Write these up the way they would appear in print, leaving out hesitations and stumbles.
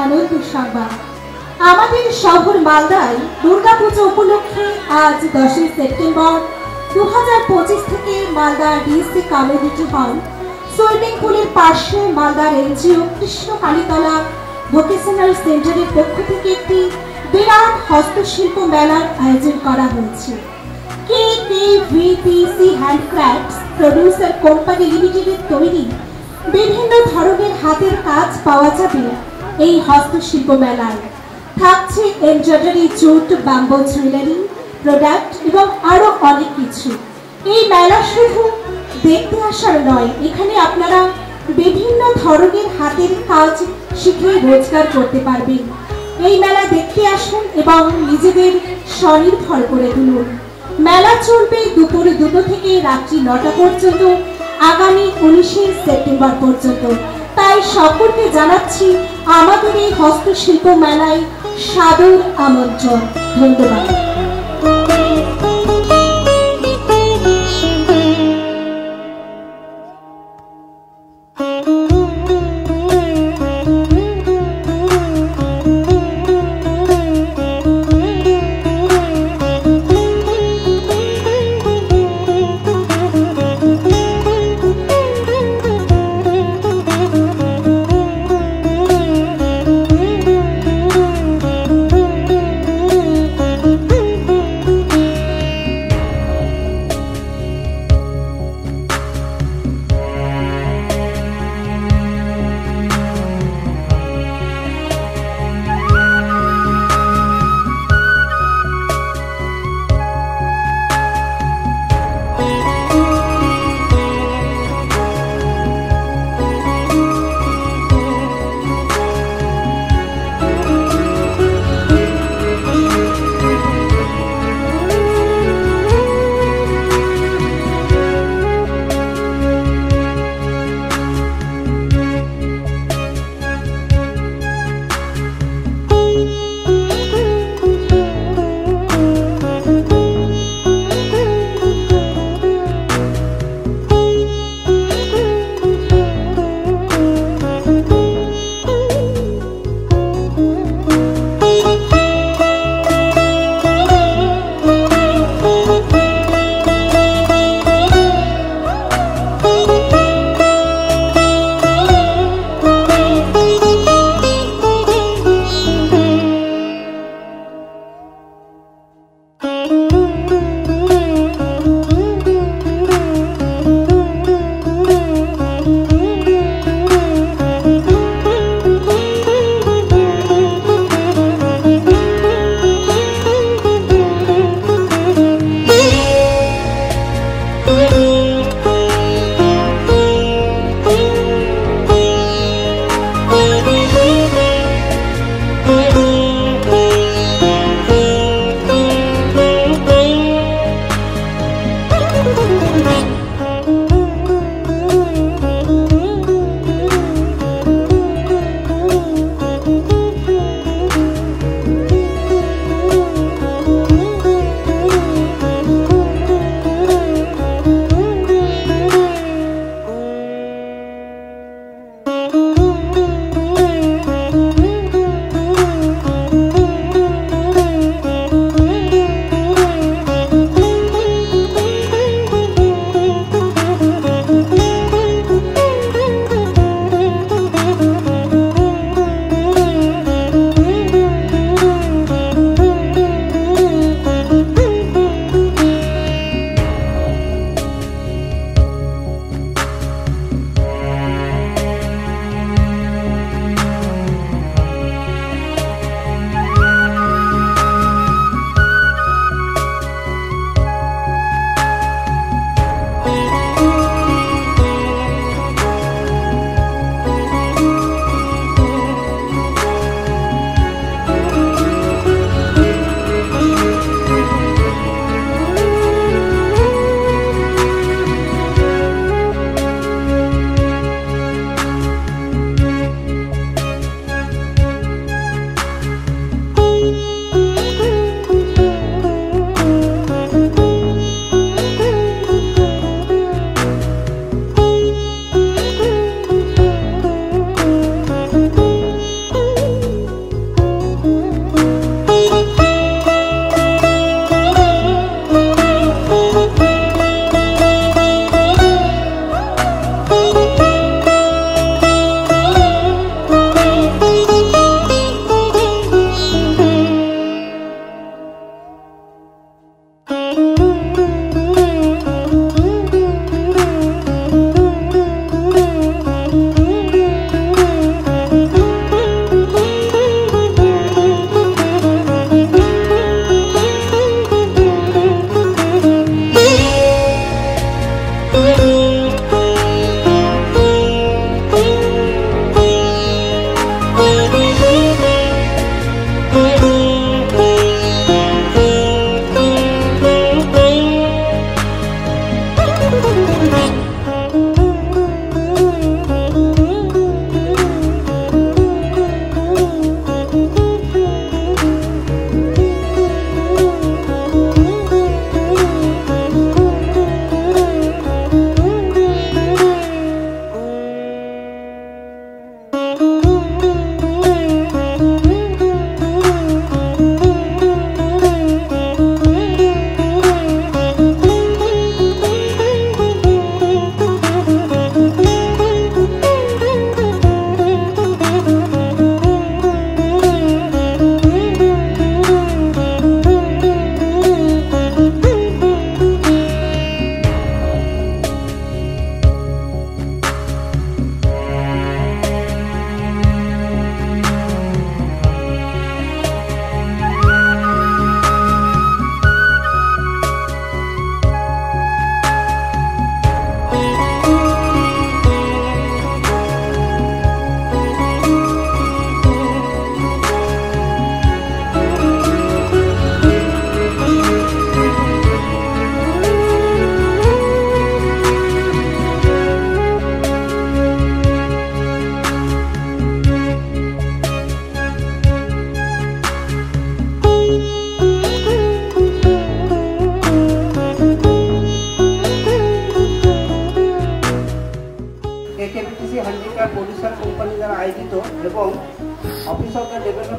আনন্দ সংবাদ। আমাদের শহর মালদায় দুর্গাপুজো উপলক্ষে আজ 10 সেপ্টেম্বর 2025 থেকে Malda DC community hall swimming পুলের পাশে মালদার এনজিও কৃষ্ণ কালীতলা ভোকেশনাল সেন্টারের পক্ষ থেকে একটি বিরাট হস্তশিল্প মেলার আয়োজন করা হয়েছে। কেকেভিটিসি হ্যান্ডক্রাফটস প্রডিউসার কোম্পানি লিমিটেডের তৈরি বিভিন্ন ধরনের হাতের কাজ পাওয়া যাবে এই হস্তশিল্প মেলায়। থাকছে embroidery, jute, bamboo jewellery product এবং আরো অনেক কিছু। এই মেলা শুধু দেখতে আসার নয়, এখানে আপনারা বিভিন্ন ধরনের হাতের কাজ শিখে রোজগার করতে পারবেন। এই মেলা দেখতে আসুন এবং নিজেদের স্বনির্ভর করে তুলুন। মেলা চলবে দুপুর 2টা থেকে রাত্রি 9টা পর্যন্ত, আগামী 19 সেপ্টেম্বর পর্যন্ত। তাই সকলকে জানাচ্ছি আমাদের এই হস্তশিল্প মেলায় সাদর আমন্ত্রণ। ধন্যবাদ।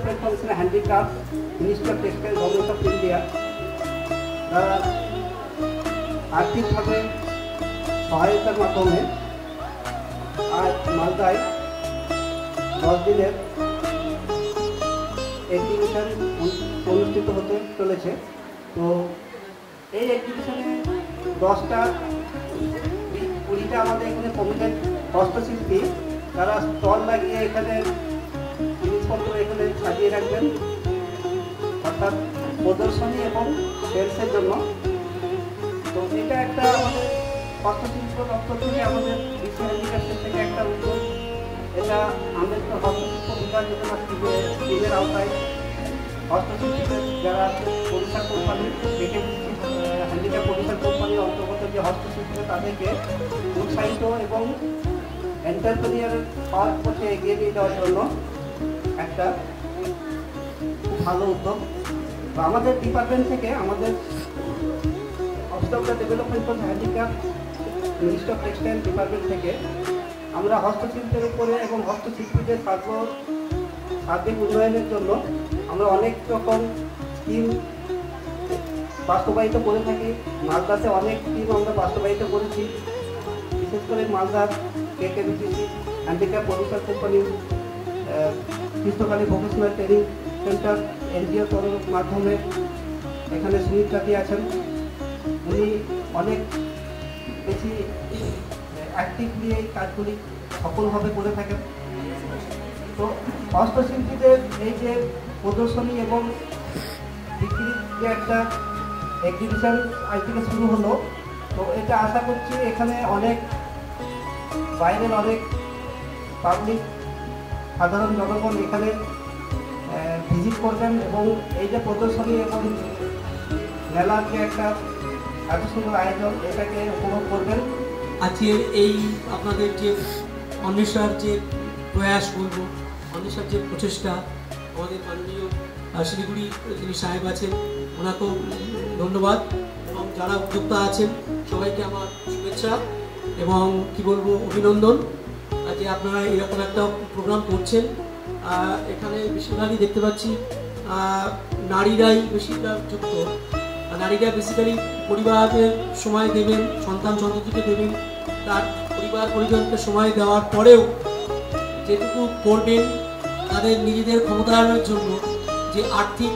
Development foundation handicraft, ministry of textile, government of India তারা আর্থিকভাবে সহায়তার মাধ্যমে আজ মালদায় 10 দিনের এক্সিবিশন অনুষ্ঠিত হতে চলেছে। তো এই এক্সিবিশনে 10-20টা আমাদের এখানে প্রমিনেন্ট হস্তশিল্পী তারা স্টল লাগিয়ে এখানে জিনিসপত্র এখানে সাজিয়ে রাখবেন, অর্থাৎ প্রদর্শনী এবং সেলসের জন্য। তো এটা একটা আমাদের হস্তশিল্প দপ্তর থেকে, আমাদের বিশ্ব হ্যান্ডিক্রাফটের থেকে একটা উদ্যোগ। এটা আম্বেদকর হস্তশিল্প বিকাশ যোজনা স্কিমের আওতায় হস্তশিল্পীদের যারা পরিষেবা কোম্পানি দেখে হ্যান্ডিক্রাফট পরিষেবা কোম্পানির অন্তর্গত যে হস্তশিল্পীরা তাদেরকে উৎসাহিত এবং এন্টারপ্রেনিয়ার পাওয়ার পথে এগিয়ে নিয়ে যাওয়ার জন্য একটা ভালো উদ্যোগ। আমাদের ডিপার্টমেন্ট থেকে, আমাদের office of the development for handicraft, ministry of textile department থেকে আমরা হস্তশিল্পের উপরে এবং হস্তশিল্পীদের সার্বিক উন্নয়নের জন্য আমরা অনেক রকম স্কিম বাস্তবায়িত করে থাকি। মালদাতে অনেক স্কিম আমরা বাস্তবায়িত করেছি, বিশেষ করে মালদার KKBTC হ্যান্ডিক্রাফট পরিষেবা কোম্পানি গ্রীষ্মকালীন ভোকেশনাল ট্রেনিং সেন্টার NGOর মাধ্যমে এখানে সুনীল চাঁদি আছেন, উনি অনেক বেশি অ্যাক্টিভলি এই কাজগুলি সফলভাবে করে থাকেন। তো হস্তশিল্পীদের এই যে প্রদর্শনী এবং বিক্রির যে একটা এক্সিবিশন আজ থেকে শুরু হলো, তো এটা আশা করছি এখানে অনেক বাইরের অনেক পাবলিক সাধারণ জনগণ এখানে ভিজিট করবেন এবং এই যে প্রদর্শনী এবং মেলার যে একটা এত সুন্দর আয়োজন এটাকে উপভোগ করবেন। আজকের এই আপনাদের যে অন্বেষার যে প্রয়াস বলবো, অন্বেষার যে প্রচেষ্টা, আমাদের মাননীয় শিলিগুড়ি যিনি সাহেব আছেন ওনাকেও ধন্যবাদ, এবং যারা উদ্যোক্তা আছেন সবাইকে আমার শুভেচ্ছা এবং কি বলবো অভিনন্দন যে আপনারা এরকম একটা প্রোগ্রাম করছেন। এখানে বেশিরভাগই দেখতে পাচ্ছি নারীরাই বেশিরভাগ যুক্ত। নারীরা বেসিক্যালি পরিবারকে সময় দেবেন, সন্তান সন্ততিকে দেবেন, তার পরিবার পরিজনকে সময় দেওয়ার পরেও যেটুকু করবেন তাদের নিজেদের ক্ষমতায়নের জন্য যে আর্থিক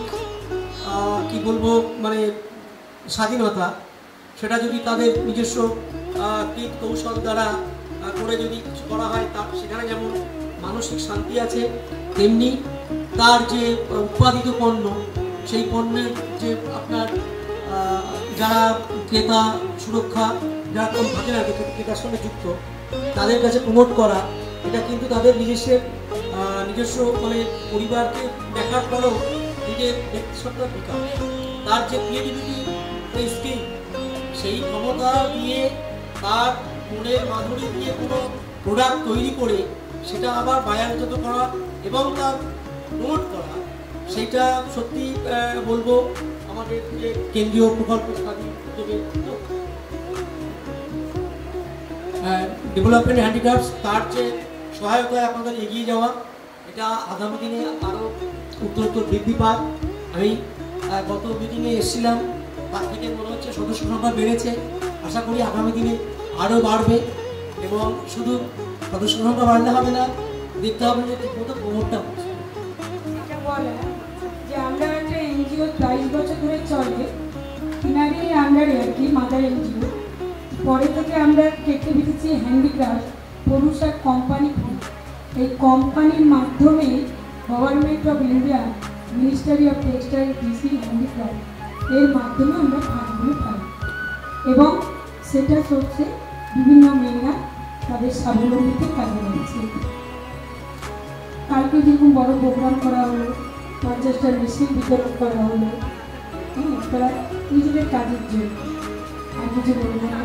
কি বলবো মানে স্বাধীনতা, সেটা যদি তাদের নিজস্ব কৃত কৌশল দ্বারা করে যদি কিছু করা হয়, তার সেখানে যেমন মানসিক শান্তি আছে, তেমনি তার যে উৎপাদিত পণ্য, সেই পণ্যের যে আপনার যারা ক্রেতা সুরক্ষা, যারা কম থাকে না ক্রেতার সঙ্গে যুক্ত, তাদের কাছে প্রমোট করা, এটা কিন্তু তাদের নিজস্ব মানে পরিবারকে দেখার পরেও নিজের ব্যক্তিসত্তার বিকাশ, তার যে ক্রিয়েটিভিটি স্কিল, সেই ক্ষমতা দিয়ে তার মনের মাধুরী দিয়ে কোনো প্রোডাক্ট তৈরি করে সেটা আবার বাজারজাত করা এবং তার প্রমোট করা, সেটা সত্যি বলবো আমাদের যে কেন্দ্রীয় প্রকল্প ডেভেলপমেন্ট হ্যান্ডিক্রাফটস তার যে সহায়তায় আপনাদের এগিয়ে যাওয়া, এটা আগামী দিনে আরও উত্তরোত্তর বৃদ্ধি পাক। আমি গত মিটিংয়ে এসেছিলাম, তার থেকে মনে হচ্ছে সদস্য সংখ্যা বেড়েছে, আশা করি আগামী দিনে আরও বাড়বে। এবং শুধু সদস্য সংখ্যা বাড়লে হবে না, দেখতে হবে যে ঠিকমতো প্রমোটটা হচ্ছে। এটা বলা যে আমরা একটা NGO 22 বছর ধরে চলে, কিনারি আন্ডারে আর কি, মাদার NGO। পরে থেকে আমরা KKBTC হ্যান্ডিক্রাফট পুরুষা কোম্পানি, এই কোম্পানির মাধ্যমে government of India ministry of textile কৃষি হ্যান্ডিক্রাফট এর মাধ্যমে আমরা ফান্ডগুলো পাই এবং সেটা চলছে, বিভিন্ন মেয়েরা তাদের স্বাবলম্বীতে কাজে লাগছে। কালকে যেরকম বড় প্রোগ্রাম করা হলো, 50টা মেশিন বিতরণ করা হলো, তারা নিজেদের কাজের জন্য। আর কিছু বলবো না।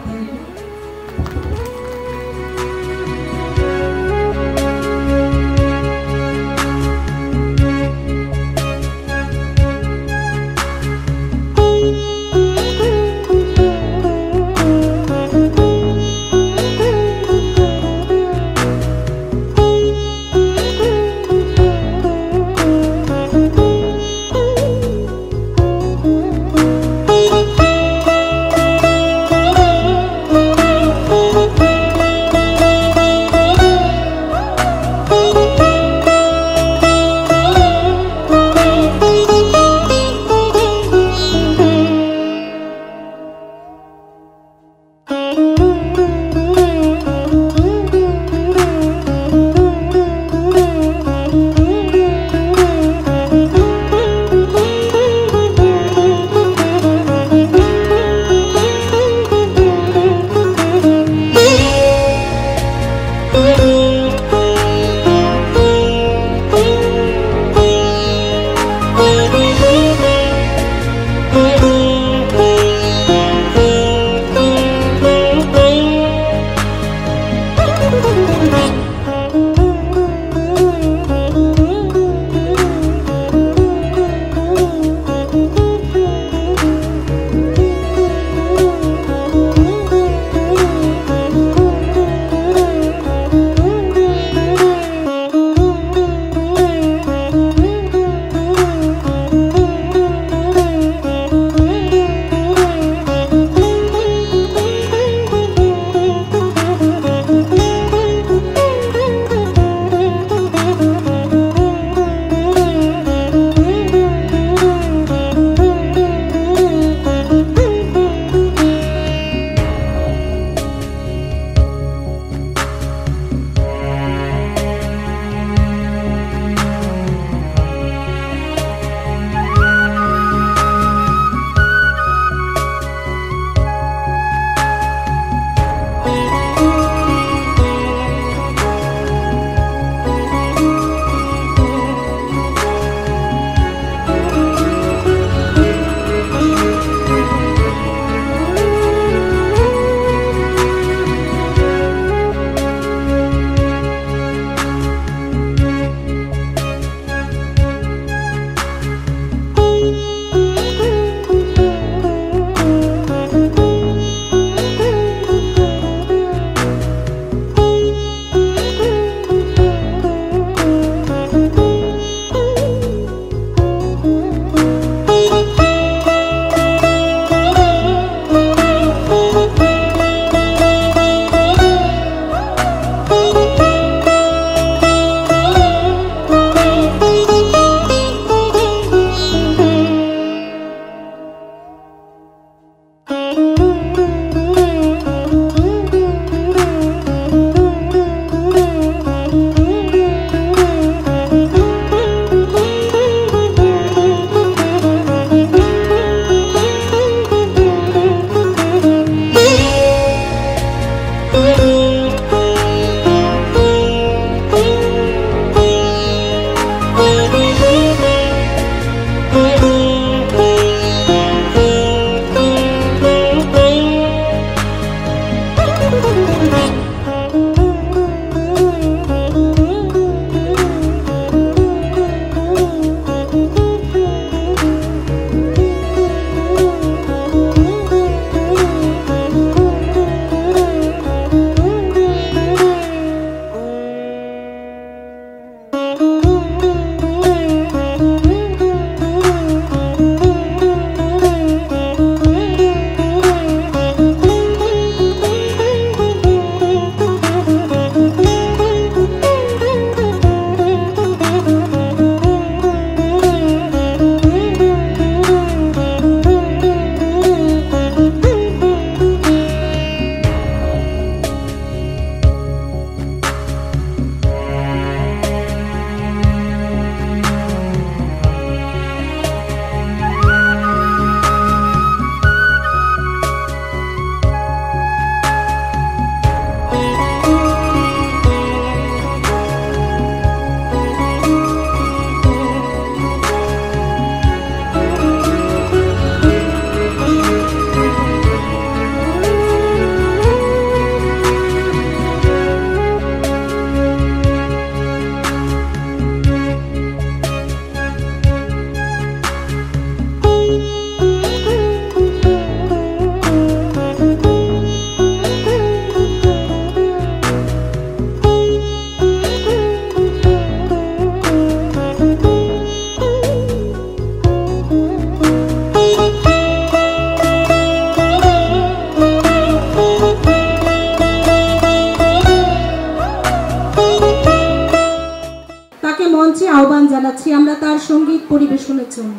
তার সঙ্গীত পরিবেশনের জন্য।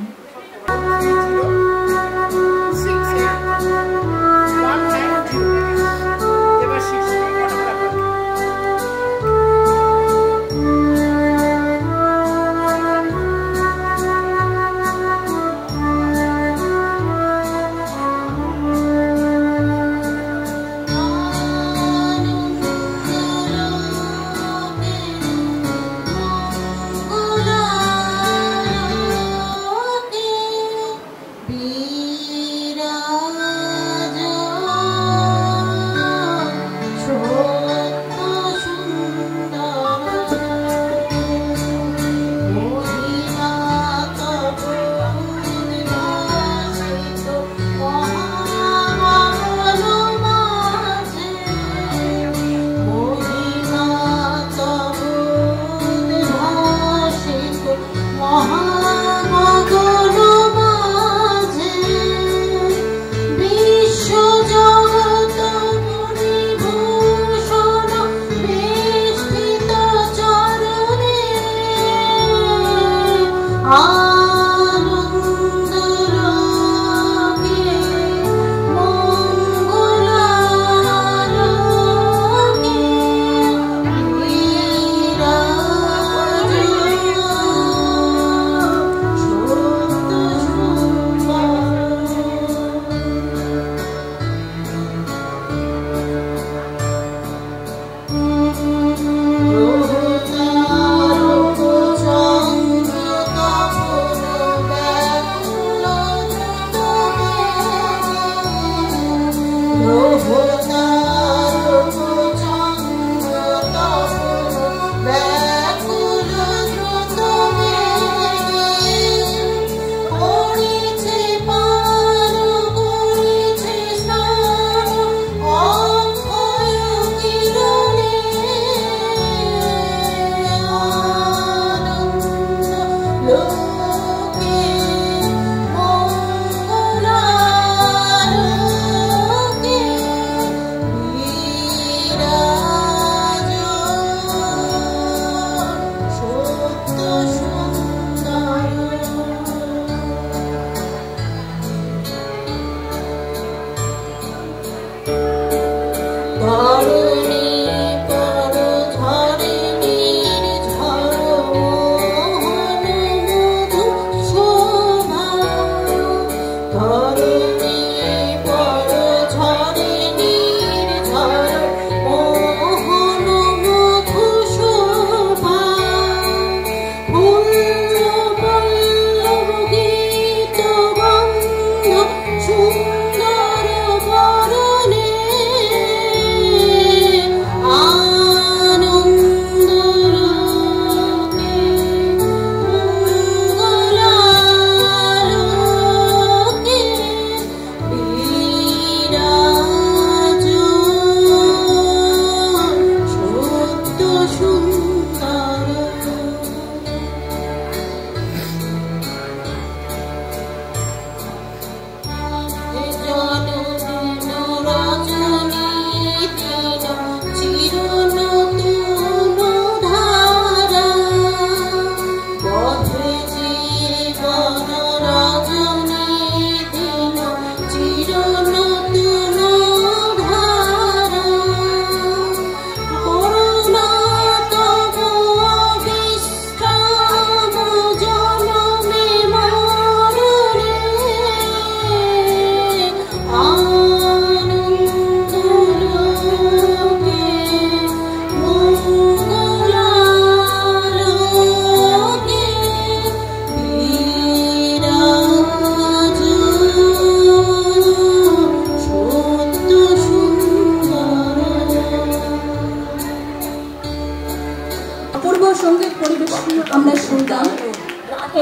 আমরা শুনলাম।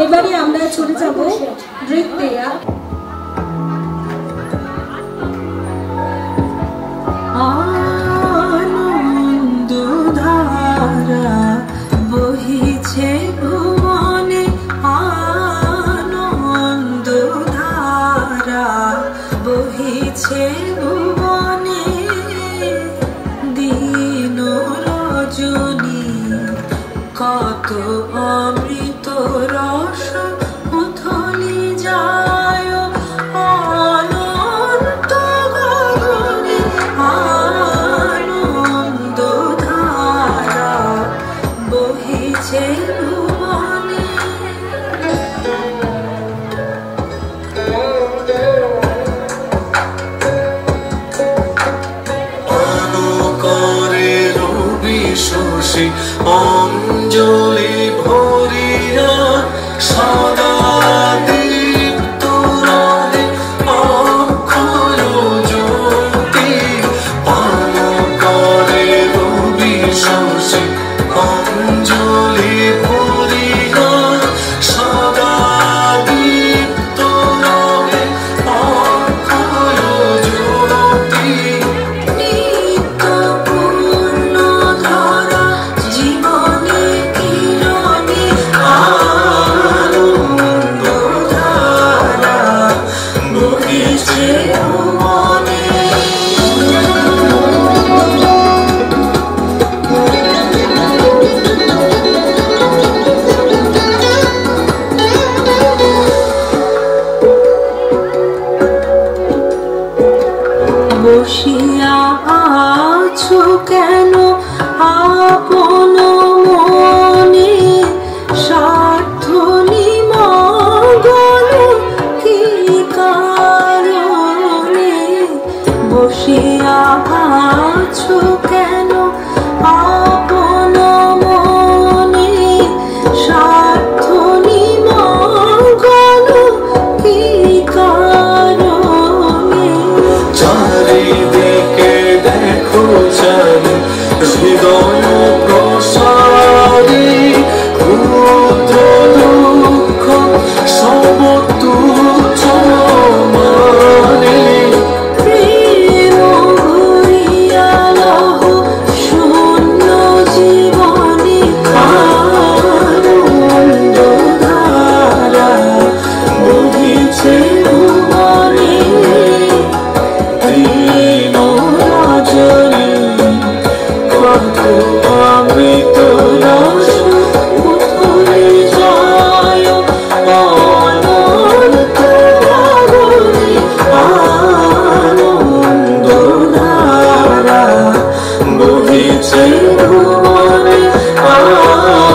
এবারে আমরা চলে যাব নৃত্যে। আনন্দধারা বহিছে ভুবনে, আনন্দধারা বহিছে ভুবনে, দিন রজনী কত অমৃত রস বহিছে ভুবনে তৃণ রজনী কত অমৃত রস উথলে যায় অনন্ত গগনে আনন্দধারা বহিছে ভুবনে আনন্দধারা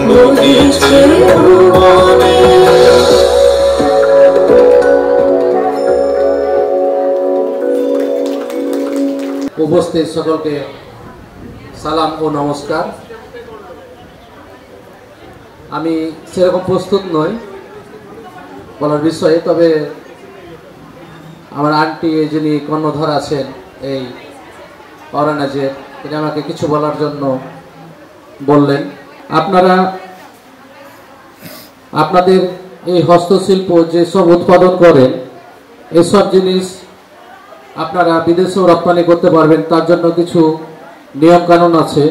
বহিছে ভুবনে। উপস্থিত সকলকে সালাম ও নমস্কার। আমি সেরকম প্রস্তুত নই বলার বিষয়ে, তবে আমার আন্টি যিনি কর্ণধার আছেন এই অরণ্যের, তিনি আমাকে কিছু বলার জন্য বললেন। আপনারা আপনাদের এই হস্তশিল্প যেসব উৎপাদন করেন এসব জিনিস আপনারা বিদেশেও রপ্তানি করতে পারবেন। তার জন্য কিছু নিয়মকানুন আছে।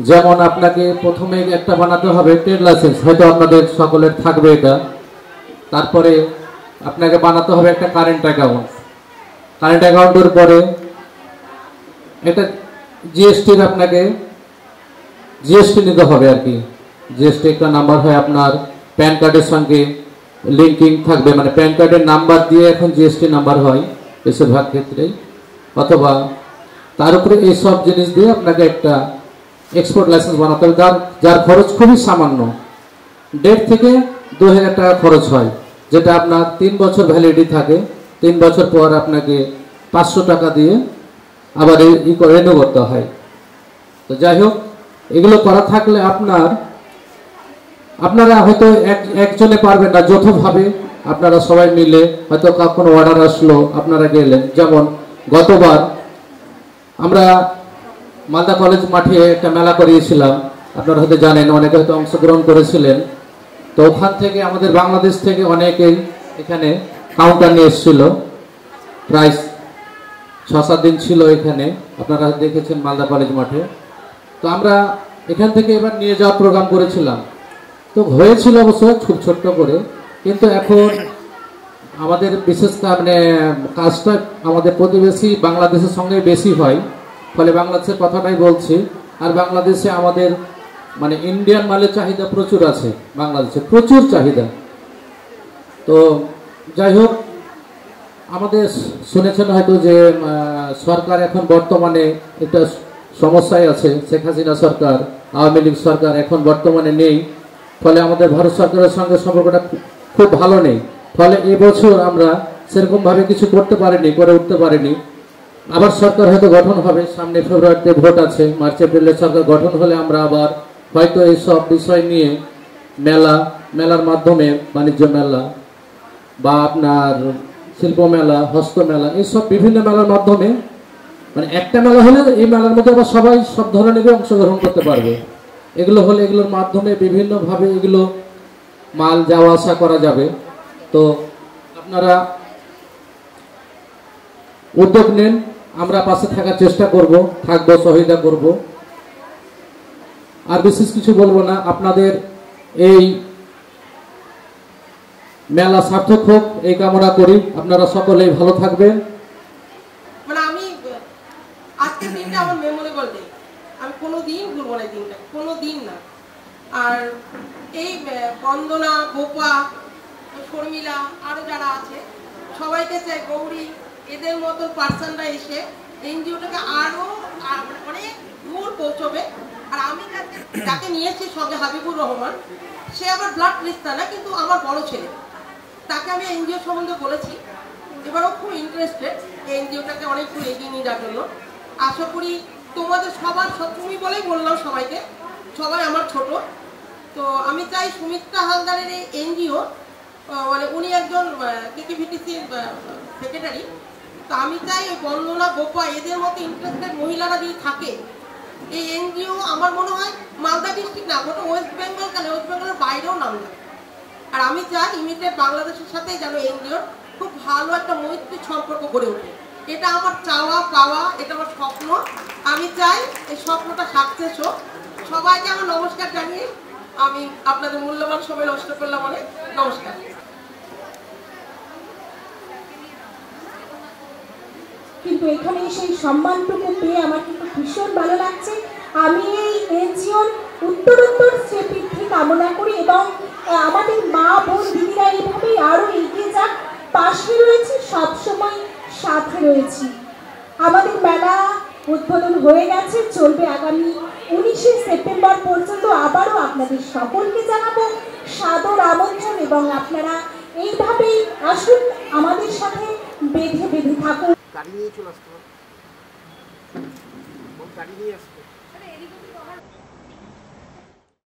যেমন আপনাকে প্রথমে একটা বানাতে হবে ট্রেড লাইসেন্স, হয়তো আপনাদের সকলের থাকবে এটা। তারপরে আপনাকে বানাতে হবে একটা কারেন্ট অ্যাকাউন্ট। কারেন্ট অ্যাকাউন্টের পরে একটা জিএসটির আপনাকে জিএসটি নিতে হবে আর কি। জিএসটি একটা নাম্বার হয় আপনার প্যান কার্ডের সঙ্গে লিঙ্কিং থাকবে, মানে প্যান কার্ডের নাম্বার দিয়ে এখন জিএসটি নাম্বার হয় বেশিরভাগ ক্ষেত্রেই, অথবা তার উপরে এইসব জিনিস দিয়ে আপনাকে একটা এক্সপোর্ট লাইসেন্স বানাতে হবে, যার খরচ খুবই সামান্য, 1.5 থেকে 2,000 টাকা খরচ হয়, যেটা আপনার 3 বছর ভ্যালিডিটি থাকে। 3 বছর পর আপনাকে 500 টাকা দিয়ে আবার রেনিউ করতে হয়। তো যাই হোক, এগুলো করা থাকলে আপনারা হয়তো একজনে পারবেন না, যৌথভাবে আপনারা সবাই মিলে, হয়তো কোনো অর্ডার আসলো আপনারা গেলেন। যেমন গতবার আমরা মালদা কলেজ মাঠে একটা মেলা করিয়েছিলাম, আপনারা হয়তো জানেন, অনেকে হয়তো অংশগ্রহণ করেছিলেন। তো ওখান থেকে আমাদের বাংলাদেশ থেকে অনেকেই এখানে কাউন্টার নিয়ে এসেছিল, প্রায় 6-7 দিন ছিল এখানে, আপনারা দেখেছেন মালদা কলেজ মাঠে। তো আমরা এখান থেকে এবার নিয়ে যাওয়ার প্রোগ্রাম করেছিলাম। তো হয়েছিল অবশ্য খুব ছোট্ট করে, কিন্তু এখন আমাদের বিশেষ কাজটা আমাদের প্রতিবেশী বাংলাদেশের সঙ্গে বেশি হয়, ফলে বাংলাদেশের কথাটাই বলছি। আর বাংলাদেশে আমাদের ইন্ডিয়ান মালের চাহিদা প্রচুর আছে, বাংলাদেশে প্রচুর চাহিদা। তো যাই হোক, আমাদের শুনেছেন হয়তো যে সরকার এখন বর্তমানে একটা সমস্যায় আছে, শেখ হাসিনা সরকার, আওয়ামী লীগ সরকার এখন বর্তমানে নেই, ফলে আমাদের ভারত সরকারের সঙ্গে সম্পর্কটা খুব ভালো নেই। ফলে এবছর আমরা সেরকমভাবে কিছু করে উঠতে পারিনি। আবার সরকার হয়তো গঠন হবে, সামনে ফেব্রুয়ারিতে ভোট আছে, মার্চ এপ্রিলে সরকার গঠন হলে আমরা আবার হয়তো এইসব বিষয় নিয়ে মেলার মাধ্যমে, বাণিজ্য মেলা বা আপনার শিল্প মেলা, হস্ত মেলা, এইসব বিভিন্ন মেলার মাধ্যমে, একটা মেলা হলে এই মেলার মধ্যে আবার সবাই সব ধরনেরই অংশগ্রহণ করতে পারবে। এগুলো হলে এগুলোর মাধ্যমে বিভিন্নভাবে এগুলো মাল যাওয়া আসা করা যাবে। তো আপনারা উদ্যোগ নেন, আমরা পাশে থাকার চেষ্টা করব, থাকবো, সহায়তা করব। আর বিশেষ কিছু বলবো না। আপনাদের এই মেলা সার্থক হোক এই কামনা করি। আপনারা সকলেই ভালো থাকবেন। আমি আজকের দিনটা আমার মেমোরেবল ডে, আমি কোনোদিন ভুলবো না দিনটা, কোনোদিন না। আর এই বন্দনা, গোপা, শর্মিলা, আরো যারা আছে সবাইকে চাই, গৌরী, এদের মতো পার্সনরা এসে এনজিওটাকে আরো অনেক দূর পৌঁছবে। আর আমি যাকে নিয়েছি সঙ্গে, হাবিবুর রহমান, সে আবার ব্লাড লিস্ট না, কিন্তু আমার বড় ছেলে, তাকে আমি এনজিও সম্বন্ধে বলেছি। এবারও খুব ইন্টারেস্টেড এই এনজিওটাকে অনেক একটু এগিয়ে নিয়ে যাওয়ার জন্য। আশা করি তোমাদের সবার, তুমি বলেই বললাম সবাইকে, সবাই আমার ছোট। তো আমি চাই সুমিত্রা হালদারের এই এনজিও, উনি একজন কেকেভিটিসির সেক্রেটারি, তো আমি চাই ওই বন্দনা, গোপা, এদের মতো ইন্টারেস্টেড মহিলারা যদি থাকে, এই এনজিও আমার মনে হয় মালদা ডিস্ট্রিক্ট না, গোটা ওয়েস্ট বেঙ্গল, কেন ওয়েস্ট বেঙ্গলের বাইরেও নাম যায়। আর আমি চাই ইমিডিয়েট বাংলাদেশের সাথে যেন এনজিওর খুব ভালো একটা মৈত্রী সম্পর্ক গড়ে ওঠে। এটা আমার চাওয়া পাওয়া, এটা আমার স্বপ্ন। আমি চাই এই স্বপ্নটা সাকসেস হোক। সবাইকে আমার নমস্কার জানিয়ে আমি আপনাদের মূল্যবান সময় নষ্ট করলাম অনেক। নমস্কার। কিন্তু এখানে সেই সম্মানটুকু পেয়ে আমার কিন্তু ভীষণ ভালো লাগছে। আমি এই এনজিওর উত্তরোত্তর শ্রীবৃদ্ধি কামনা করি এবং আমাদের মা বোন দিদিরা এইভাবেই আরো এগিয়ে যাক, পাশে রয়েছে, সবসময় সাথে রয়েছি। আমাদের মেলা উদ্বোধন হয়ে গেছে, চলবে আগামী 19শে সেপ্টেম্বর পর্যন্ত। আবারও আপনাদের সকলকে জানাবো সাদর আমন্ত্রণ এবং আপনারা এইভাবেই আসুন, আমাদের সাথে বেঁধে বেঁধে থাকুন। গাড়ি নিয়ে চলে আসতে হবে, গাড়ি নিয়ে আসতে।